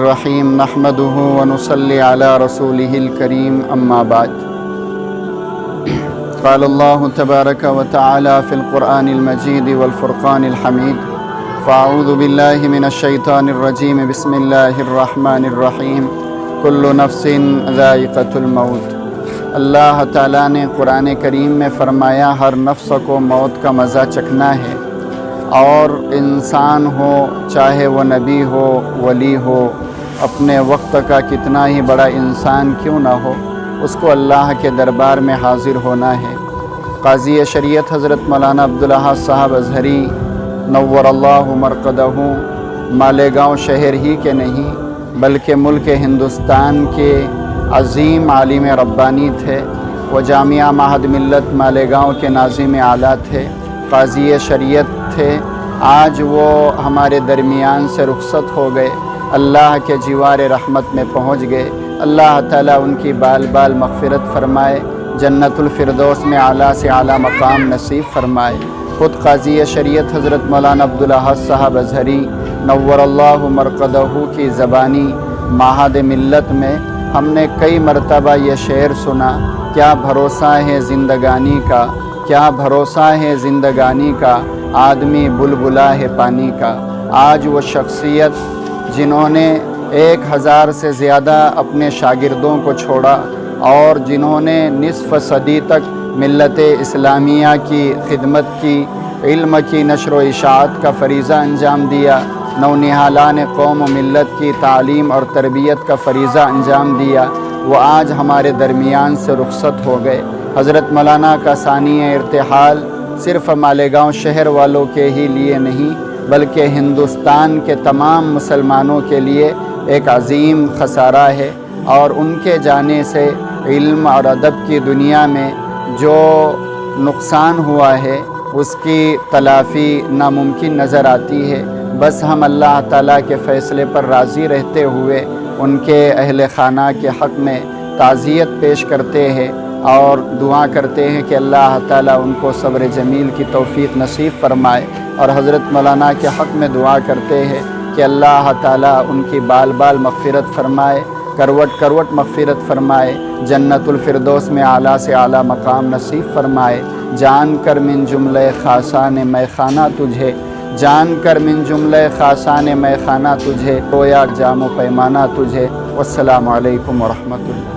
الرحیم نحمدہ ونصلی علی رسولہ الکریم اما بعد قال اللہ تبارک و تعالی فی القرآن المجید والفرقان الحمید فاعوذ باللہ من الشیطان الرجیم بسم اللہ الرحمن الرحیم کل نفس ذائقۃ الموت۔ اللہ تعالیٰ نے قرآن کریم میں فرمایا ہر نفس کو موت کا مزہ چکھنا ہے، اور انسان ہو چاہے وہ نبی ہو ولی ہو، اپنے وقت کا کتنا ہی بڑا انسان کیوں نہ ہو، اس کو اللہ کے دربار میں حاضر ہونا ہے۔ قاضی شریعت حضرت مولانا عبدالاحد صاحب ازہری نور اللہ مرقدہ مالیگاؤں شہر ہی کے نہیں بلکہ ملک ہندوستان کے عظیم عالم ربانی تھے۔ وہ جامعہ معہد ملت مالیگاؤں کے ناظم اعلیٰ تھے، قاضی شریعت تھے۔ آج وہ ہمارے درمیان سے رخصت ہو گئے، اللہ کے جوار رحمت میں پہنچ گئے۔ اللہ تعالیٰ ان کی بال بال مغفرت فرمائے، جنت الفردوس میں اعلیٰ سے اعلیٰ مقام نصیب فرمائے۔ خود قاضی شریعت حضرت مولانا عبدالاحد صاحب ازہری نور اللہ مرقدہ کی زبانی معہد ملت میں ہم نے کئی مرتبہ یہ شعر سنا، کیا بھروسہ ہے زندگانی کا، کیا بھروسہ ہے زندگانی کا، آدمی بلبلا ہے پانی کا۔ آج وہ شخصیت جنہوں نے 1000 سے زیادہ اپنے شاگردوں کو چھوڑا اور جنہوں نے نصف صدی تک ملت اسلامیہ کی خدمت کی، علم کی نشر و اشاعت کا فریضہ انجام دیا، نونہالان قوم و ملت کی تعلیم اور تربیت کا فریضہ انجام دیا، وہ آج ہمارے درمیان سے رخصت ہو گئے۔ حضرت مولانا کا ثانی ارتحال صرف مالیگاؤں شہر والوں کے ہی لیے نہیں بلکہ ہندوستان کے تمام مسلمانوں کے لیے ایک عظیم خسارہ ہے، اور ان کے جانے سے علم اور ادب کی دنیا میں جو نقصان ہوا ہے اس کی تلافی ناممکن نظر آتی ہے۔ بس ہم اللہ تعالیٰ کے فیصلے پر راضی رہتے ہوئے ان کے اہل خانہ کے حق میں تعزیت پیش کرتے ہیں اور دعا کرتے ہیں کہ اللہ تعالیٰ ان کو صبر جمیل کی توفیق نصیب فرمائے، اور حضرت مولانا کے حق میں دعا کرتے ہیں کہ اللہ تعالیٰ ان کی بال بال مغفرت فرمائے، کروٹ کروٹ مغفرت فرمائے، جنت الفردوس میں اعلیٰ سے اعلیٰ مقام نصیب فرمائے۔ جان کر من جملہ خاصان میں خانہ تجھے، جان کر من جملہ خاصان میں خانہ تجھے، رویا جام و پیمانہ تجھے۔ والسلام علیکم ورحمۃ اللہ۔